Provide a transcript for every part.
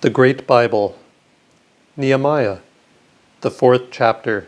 The Great Bible, Nehemiah, the 4th chapter.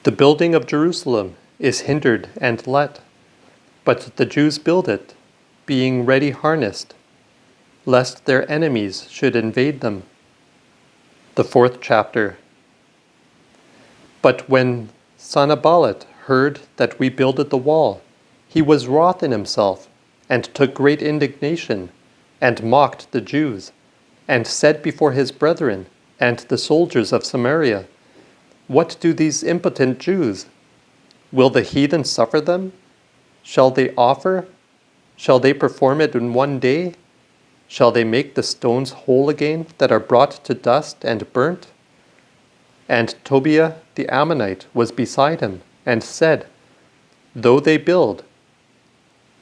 The building of Jerusalem is hindered and let, but the Jews build it, being ready harnessed, lest their enemies should invade them. The 4th chapter. But when Sanballat heard that we builded the wall, he was wroth in himself, and took great indignation, and mocked the Jews, and said before his brethren and the soldiers of Samaria, What do these impotent Jews? Will the heathen suffer them? Shall they offer? Shall they perform it in one day? Shall they make the stones whole again that are brought to dust and burnt? And Tobiah the Ammonite was beside him, and said, Though they build,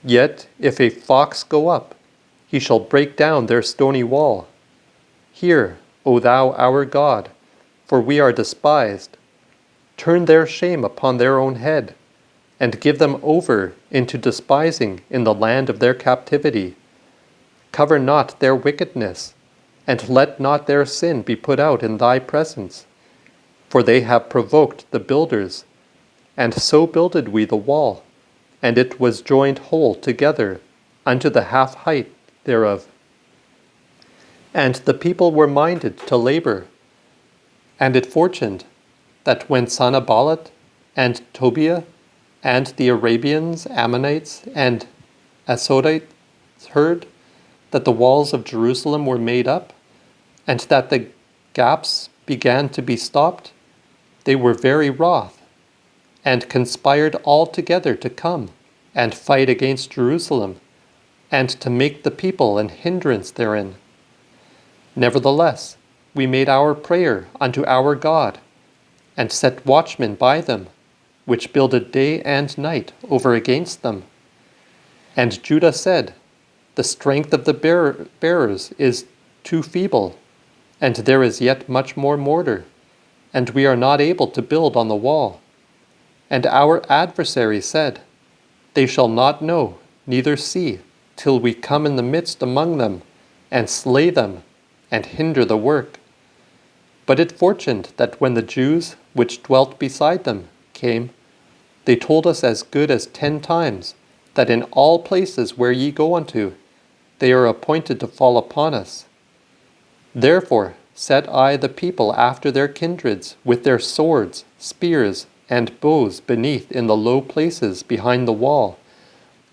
yet if a fox go up, he shall break down their stony wall. Hear, O thou our God, for we are despised. Turn their shame upon their own head, and give them over into despising in the land of their captivity. Cover not their wickedness, and let not their sin be put out in thy presence. For they have provoked the builders, and so builded we the wall, and it was joined whole together unto the half height thereof. And the people were minded to labor. And it fortuned that when Sanballat and Tobiah and the Arabians, Ammonites, and Asdodites heard that the walls of Jerusalem were made up, and that the gaps began to be stopped, they were very wroth, and conspired all together to come and fight against Jerusalem, and to make the people an hindrance therein. Nevertheless, we made our prayer unto our God, and set watchmen by them, which builded day and night over against them. And Judah said, The strength of the bearers is too feeble, and there is yet much more mortar, and we are not able to build on the wall. And our adversary said, They shall not know, neither see, till we come in the midst among them, and slay them, and hinder the work. But it fortuned that when the Jews which dwelt beside them came, they told us as good as 10 times, that in all places where ye go unto, they are appointed to fall upon us. Therefore set I the people after their kindreds, with their swords, spears, and bows beneath in the low places behind the wall.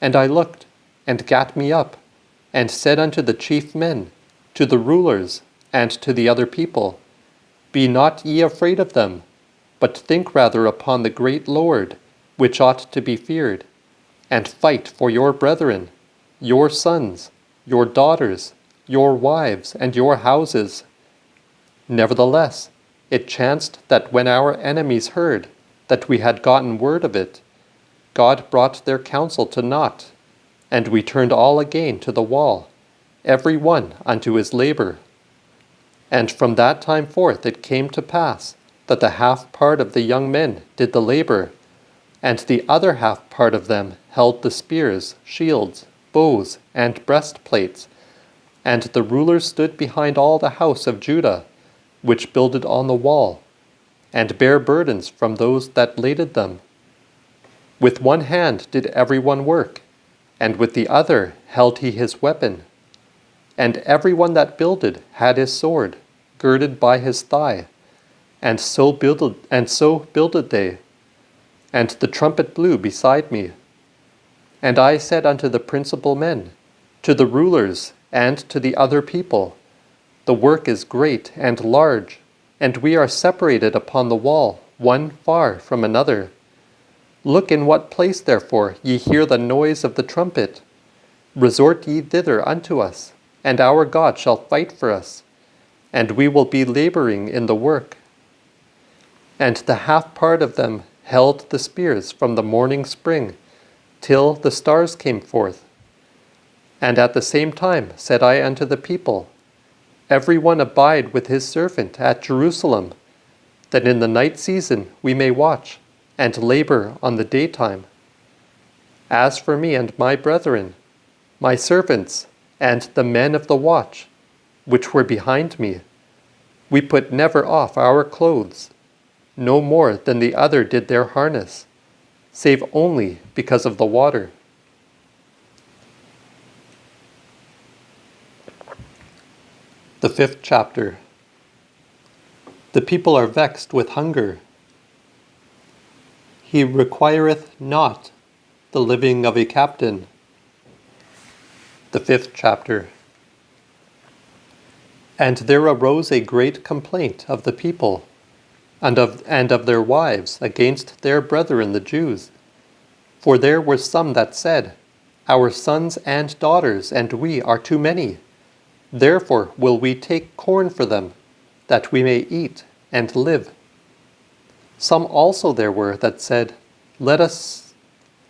And I looked, and gat me up, and said unto the chief men, to the rulers, and to the other people, Be not ye afraid of them, but think rather upon the great Lord, which ought to be feared, and fight for your brethren, your sons, your daughters, your wives, and your houses. Nevertheless, it chanced that when our enemies heard that we had gotten word of it, God brought their counsel to naught, and we turned all again to the wall, every one unto his labor. And from that time forth it came to pass that the half part of the young men did the labor, and the other half part of them held the spears, shields, bows, and breastplates. And the rulers stood behind all the house of Judah, which builded on the wall, and bare burdens from those that laded them. With one hand did every one work, and with the other held he his weapon. And every one that builded had his sword, girded by his thigh, and so builded they. And the trumpet blew beside me. And I said unto the principal men, to the rulers, and to the other people, The work is great and large, and we are separated upon the wall, one far from another. Look in what place, therefore, ye hear the noise of the trumpet. Resort ye thither unto us, and our God shall fight for us, and we will be laboring in the work. And the half part of them held the spears from the morning spring, till the stars came forth. And at the same time said I unto the people, Every one abide with his servant at Jerusalem, that in the night season we may watch, and labor on the daytime. As for me and my brethren, my servants, and the men of the watch, which were behind me. We put never off our clothes, no more than the other did their harness, save only because of the water. The 5th chapter. The people are vexed with hunger. He requireth not the living of a captain. The 5th chapter. And there arose a great complaint of the people and of their wives against their brethren the Jews. For there were some that said, Our sons and daughters and we are too many. Therefore will we take corn for them, that we may eat and live. Some also there were that said, Let us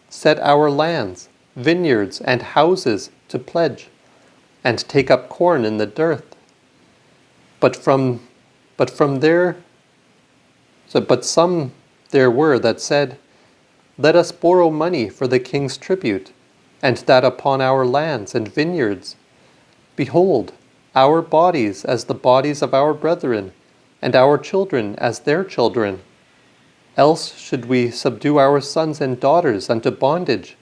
set our lands, vineyards, and houses to pledge, and take up corn in the dearth. But some there were that said, Let us borrow money for the king's tribute, and that upon our lands and vineyards. Behold, our bodies as the bodies of our brethren, and our children as their children. Else should we subdue our sons and daughters unto bondage,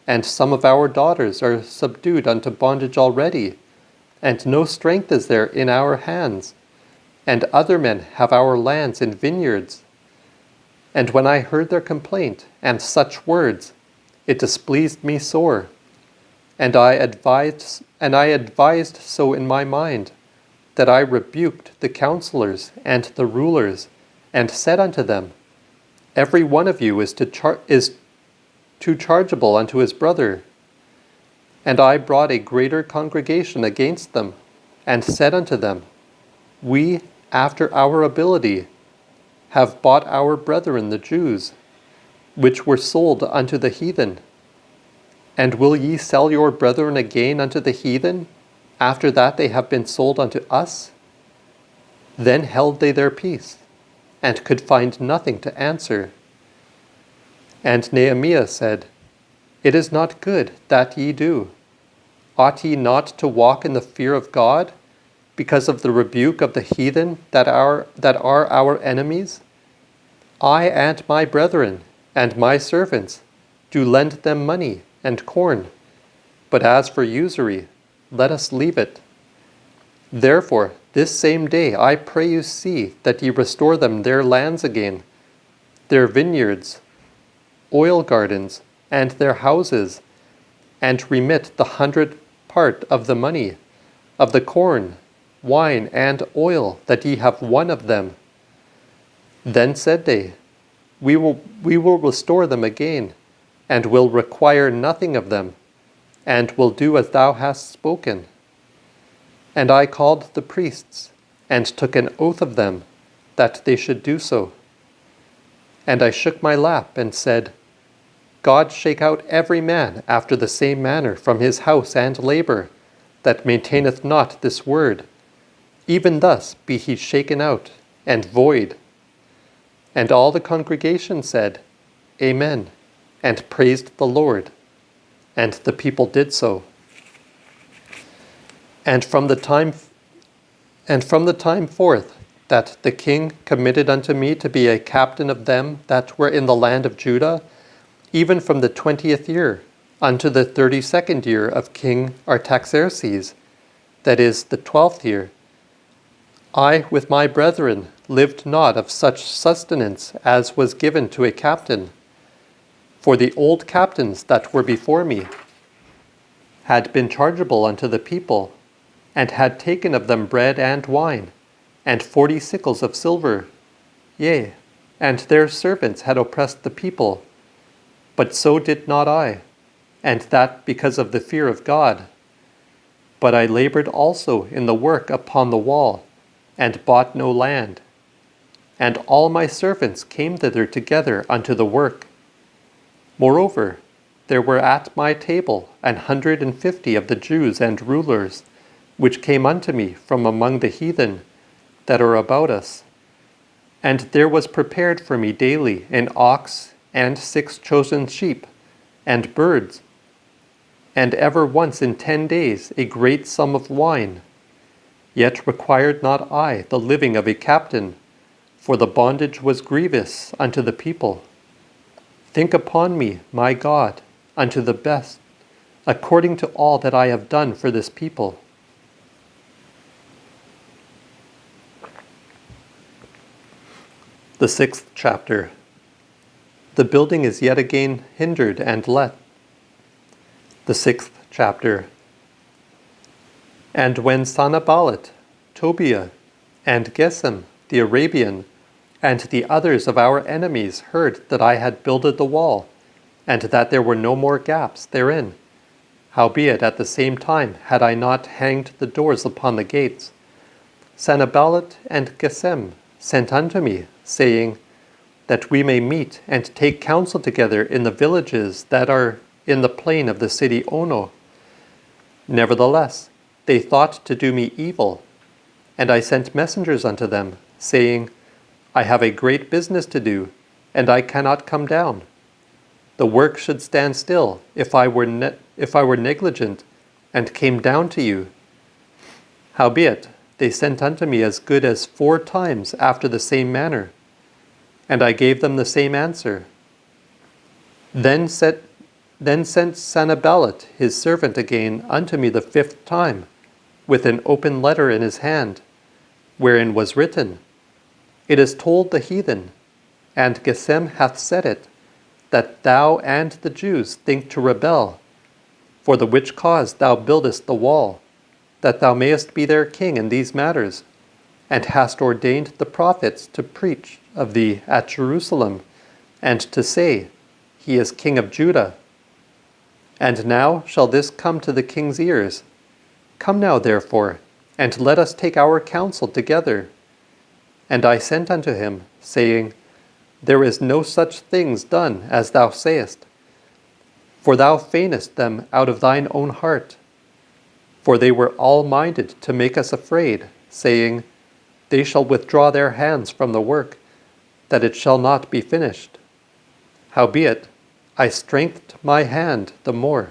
and some of our daughters are subdued unto bondage already, and no strength is there in our hands, and other men have our lands and vineyards. And when I heard their complaint and such words, it displeased me sore, and I advised so in my mind, that I rebuked the counselors and the rulers, and said unto them, Every one of you is too chargeable unto his brother. And I brought a greater congregation against them, and said unto them, We, after our ability, have bought our brethren the Jews, which were sold unto the heathen. And will ye sell your brethren again unto the heathen, after that they have been sold unto us? Then held they their peace, and could find nothing to answer. And Nehemiah said, It is not good that ye do. Ought ye not to walk in the fear of God, because of the rebuke of the heathen that are our enemies? I and my brethren and my servants do lend them money and corn, but as for usury, let us leave it. Therefore, this same day I pray you see that ye restore them their lands again, their vineyards, oil gardens, and their houses, and remit the 100th part of the money, of the corn, wine, and oil that ye have won of them. Then said they, We will restore them again, and will require nothing of them, and will do as thou hast spoken. And I called the priests, and took an oath of them, that they should do so. And I shook my lap, and said, God shake out every man after the same manner from his house and labor, that maintaineth not this word. Even thus be he shaken out, and void. And all the congregation said, Amen, and praised the Lord. And the people did so. And from the time forth that the king committed unto me to be a captain of them that were in the land of Judah, even from the 20th year unto the 32nd year of King Artaxerxes, that is, the 12th year, I with my brethren lived not of such sustenance as was given to a captain. For the old captains that were before me had been chargeable unto the people, and had taken of them bread and wine, and 40 sickles of silver. Yea, and their servants had oppressed the people. But so did not I, and that because of the fear of God. But I labored also in the work upon the wall, and bought no land. And all my servants came thither together unto the work. Moreover, there were at my table 150 of the Jews and rulers, which came unto me from among the heathen that are about us. And there was prepared for me daily an ox and 6 chosen sheep, and birds, and ever once in 10 days a great sum of wine. Yet required not I the living of a captain, for the bondage was grievous unto the people. Think upon me, my God, unto the best, according to all that I have done for this people. The 6th chapter. The building is yet again hindered and let. The 6th chapter. And when Sanballat, Tobiah, and Gesem the Arabian, and the others of our enemies heard that I had builded the wall, and that there were no more gaps therein, howbeit at the same time had I not hanged the doors upon the gates, Sanballat and Gesem sent unto me, saying, that we may meet and take counsel together in the villages that are in the plain of the city Ono. Nevertheless, they thought to do me evil, and I sent messengers unto them, saying, I have a great business to do, and I cannot come down. The work should stand still if I were negligent, and came down to you. Howbeit, they sent unto me as good as 4 times after the same manner, and I gave them the same answer. Then sent Sanballat his servant again unto me the 5th time, with an open letter in his hand, wherein was written, It is told the heathen, and Gesem hath said it, that thou and the Jews think to rebel, for the which cause thou buildest the wall, that thou mayest be their king in these matters, and hast ordained the prophets to preach of thee at Jerusalem, and to say, He is king of Judah. And now shall this come to the king's ears. Come now, therefore, and let us take our counsel together. And I sent unto him, saying, There is no such things done as thou sayest, for thou feignest them out of thine own heart. For they were all minded to make us afraid, saying, They shall withdraw their hands from the work, that it shall not be finished. Howbeit, I strengthened my hand the more.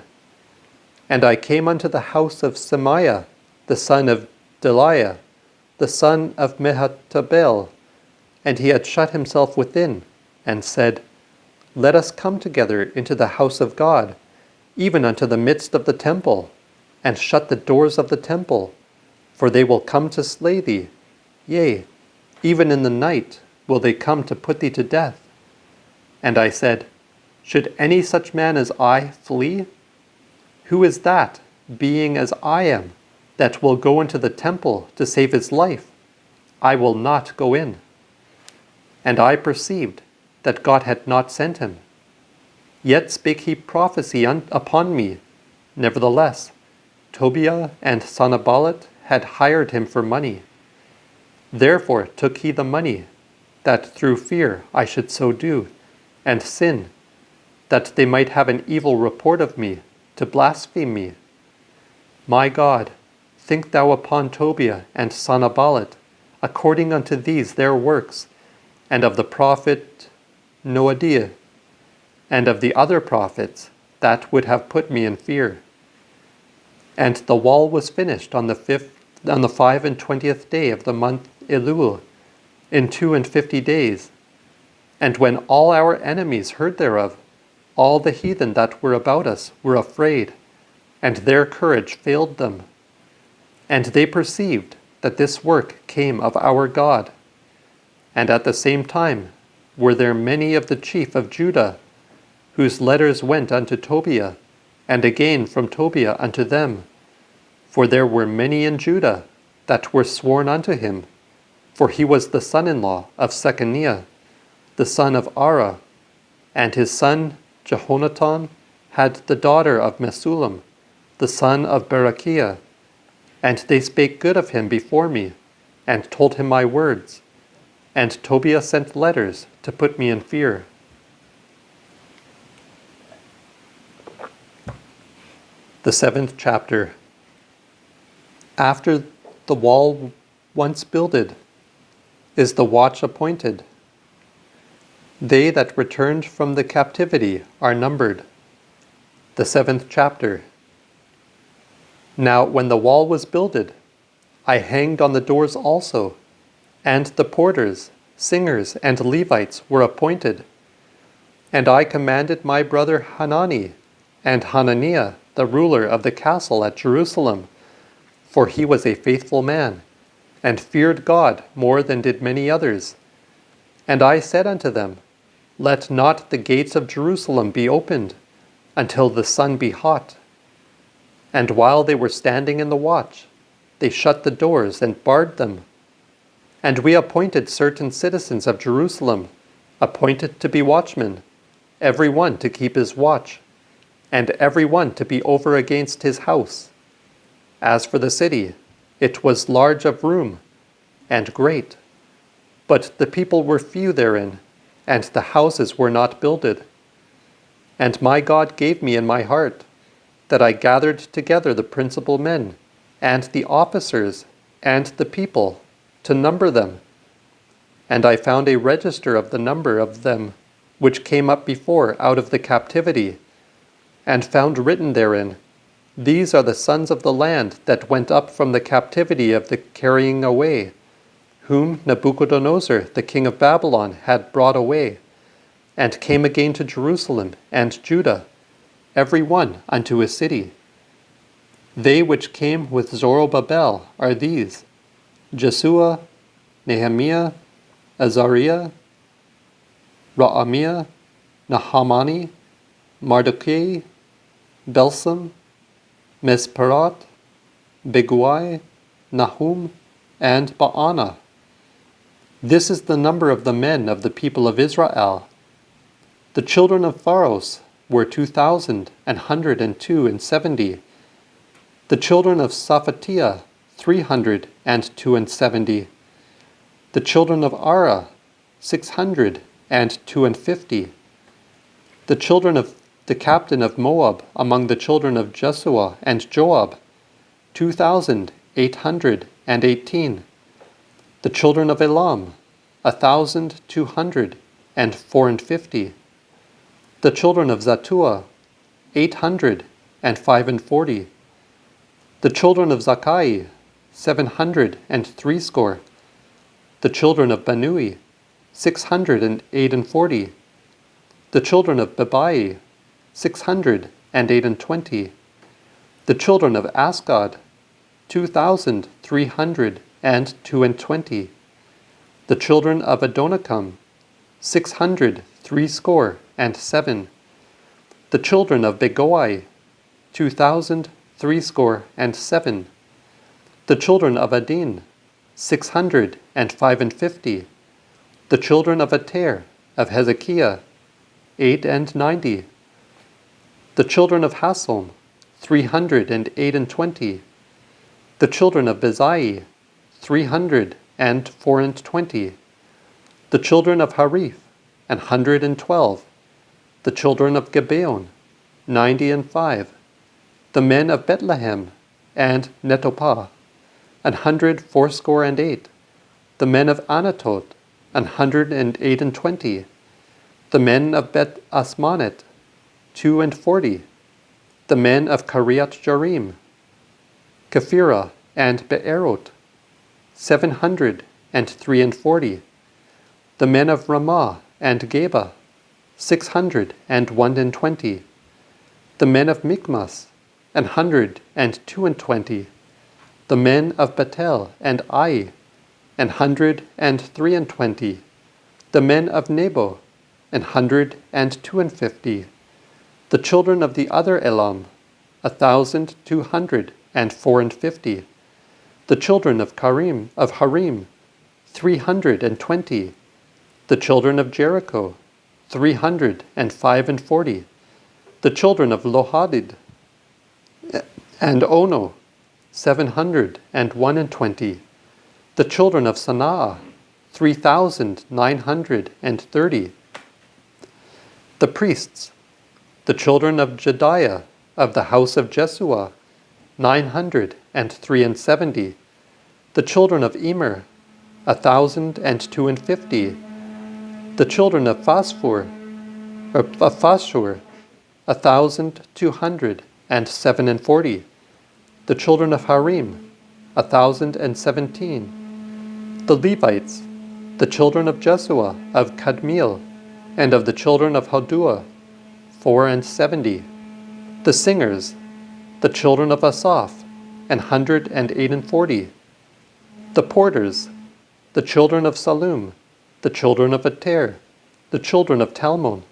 And I came unto the house of Shemaiah, the son of Delaiah, the son of Mehetabel, and he had shut himself within, and said, Let us come together into the house of God, even unto the midst of the temple, and shut the doors of the temple, for they will come to slay thee. Yea, even in the night will they come to put thee to death. And I said, Should any such man as I flee? Who is that, being as I am, that will go into the temple to save his life? I will not go in. And I perceived that God had not sent him. Yet spake he prophecy upon me. Nevertheless, Tobiah and Sanballat had hired him for money. Therefore took he the money, that through fear I should so do, and sin, that they might have an evil report of me, to blaspheme me. My God, think thou upon Tobiah and Sanballat, according unto these their works, and of the prophet Noadiah, and of the other prophets that would have put me in fear. And the wall was finished on the 25th day of the month Elul, in 52 days. And when all our enemies heard thereof, all the heathen that were about us were afraid, and their courage failed them. And they perceived that this work came of our God. And at the same time were there many of the chief of Judah, whose letters went unto Tobiah, and again from Tobiah unto them. For there were many in Judah that were sworn unto him, for he was the son-in-law of Shechaniah, the son of Ara, and his son Jehonatan had the daughter of Mesullam, the son of Berechiah. And they spake good of him before me, and told him my words. And Tobiah sent letters to put me in fear. The 7th chapter. After the wall once builded, is the watch appointed. They that returned from the captivity are numbered. The 7th chapter. Now when the wall was builded, I hanged on the doors also, and the porters, singers, and Levites were appointed. And I commanded my brother Hanani and Hananiah, the ruler of the castle at Jerusalem, for he was a faithful man, and feared God more than did many others. And I said unto them, Let not the gates of Jerusalem be opened until the sun be hot. And while they were standing in the watch, they shut the doors and barred them. And we appointed certain citizens of Jerusalem, appointed to be watchmen, every one to keep his watch, and every one to be over against his house. As for the city, it was large of room, and great. But the people were few therein, and the houses were not builded. And my God gave me in my heart, that I gathered together the principal men, and the officers, and the people, to number them. And I found a register of the number of them, which came up before out of the captivity, and found written therein, These are the sons of the land that went up from the captivity of the carrying away, whom Nebuchadnezzar the king of Babylon had brought away, and came again to Jerusalem and Judah, every one unto his city. They which came with Zorobabel are these: Jesua, Nehemiah, Azariah, Raamiah, Nahamani, Mardochai, Belsam, Mesperot, Bigwai, Nahum, and Baanah. This is the number of the men of the people of Israel. The children of Pharos were 2,172. The children of Saphatiah 372. The children of Ara 652. The children of the captain of Moab among the children of Jesua and Joab 2,818. The children of Elam 1,254. The children of Zattua 845. The children of Zakai 760. The children of Banui 648. The children of Bebai 628. The children of Asgad 2,322. The children of Adonikam 667. The children of Begoi 2,307. The children of Adin 655. The children of Ater of Hezekiah 890. The children of Hassom 328. The children of Bezai 324. The children of Hariph 112. The children of Gibeon 95. The men of Bethlehem and Netophah 168. The men of Anatot 128. The men of Beth Asmanet 42. The men of Kiriath Jearim, Kephirah, and Beerot 743. The men of Ramah and Geba 621. The men of Michmas 122. The men of Bethel and Ai 123. The men of Nebo 152. The children of the other Elam 1,254. The children of Harim 320. The children of Jericho 345. The children of Lohadid and Ono 721. The children of Sanaa 3,930. The priests, the children of Jediah of the house of Jesua 973. The children of Emer 1,052. The children of Phashur 1,247. The children of Harim 1,017. The Levites, the children of Jesua of Kadmiel, and of the children of Hodua, 74. The singers, the children of Asaph, 148. The porters, the children of Salum, the children of Ater, the children of Talmon,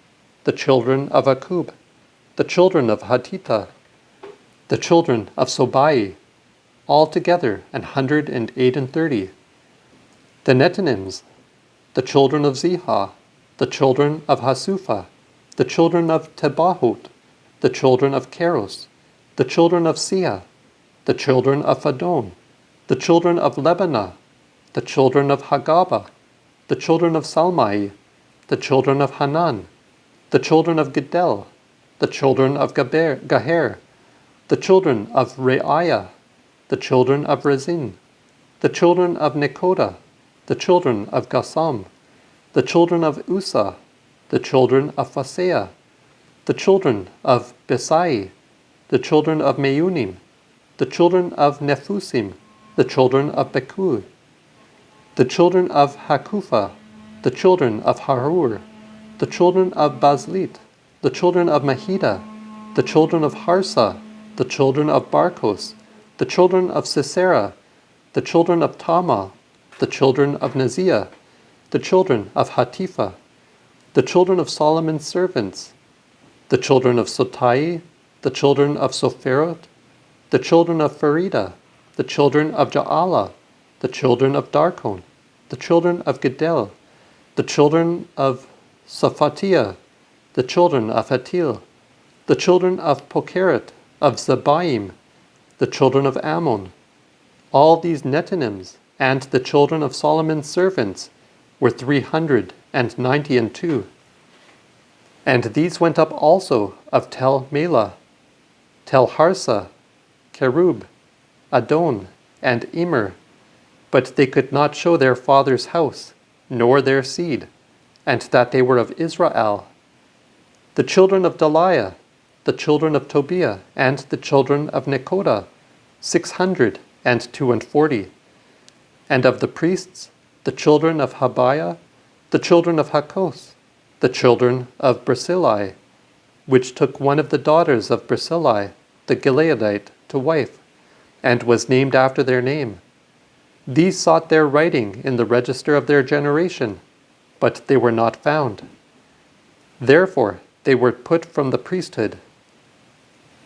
the children of Akub, the children of Hatita, the children of Sobai, altogether 138. The Netinims, the children of Ziha, the children of Hasupha, the children of Tebahot, the children of Keros, the children of Sia, the children of Phadon, the children of Lebanah, the children of Hagaba, the children of Salmai, the children of Hanan, the children of Gedel, the children of Gaher, the children of Reiah, the children of Rezin, the children of Nekoda, the children of Gassam, the children of Usa, the children of Phaseah, the children of Besai, the children of Meunim, the children of Nephusim, the children of Bekur, the children of Hakupha, the children of Harur, the children of Bazlit, the children of Mahida, the children of Harsa, the children of Barkos, the children of Sisera, the children of Tama, the children of Naziah, the children of Hatifa, the children of Solomon's servants, the children of Sotai, the children of Sopherot, the children of Farida, the children of Ja'ala, the children of Darkon, the children of Gedel, the children of Saphatiah, the children of Hatil, the children of Pokeret, of Zebaim, the children of Ammon. All these Netinims and the children of Solomon's servants were 392. And these went up also of Tel Melah, Tel Harsa, Kerub, Adon, and Immer, but they could not show their father's house, nor their seed, and that they were of Israel. The children of Deliah, the children of Tobiah, and the children of Nekoda, 642. And of the priests, the children of Habiah, the children of Hakos, the children of Barzillai, which took one of the daughters of Barzillai, the Gileadite, to wife, and was named after their name. These sought their writing in the register of their generation, but they were not found. Therefore they were put from the priesthood.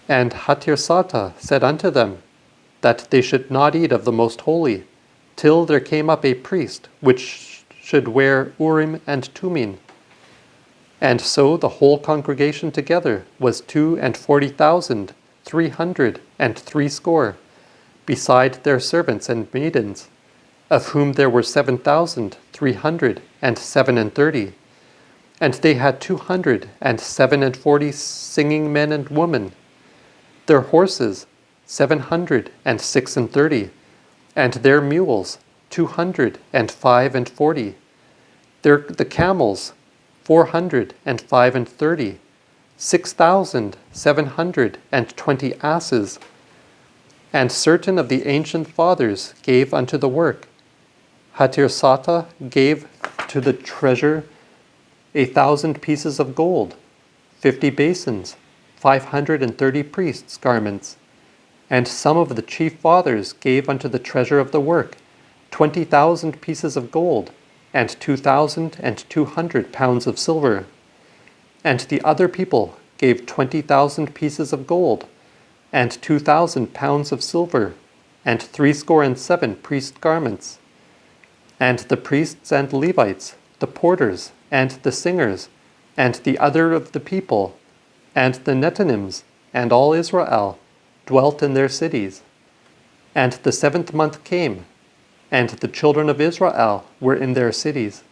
And Hatirsata said unto them, that they should not eat of the most holy, till there came up a priest which should wear Urim and Tumim. And so the whole congregation together was 42,360, beside their servants and maidens, of whom there were 7,337. And they had 247 singing men and women, their horses 736, and their mules 245, the camels 435, 6,720 asses. And certain of the ancient fathers gave unto the work. Hatirsata gave to the treasure 1,000 pieces of gold, 50 basins, 530 priests' garments. And some of the chief fathers gave unto the treasure of the work 20,000 pieces of gold, and 2,200 pounds of silver. And the other people gave 20,000 pieces of gold, and 2,000 pounds of silver, and 77 priest garments. And the priests and Levites, the porters, and the singers, and the other of the people, and the Netinims, and all Israel, dwelt in their cities. And the 7th month came, and the children of Israel were in their cities.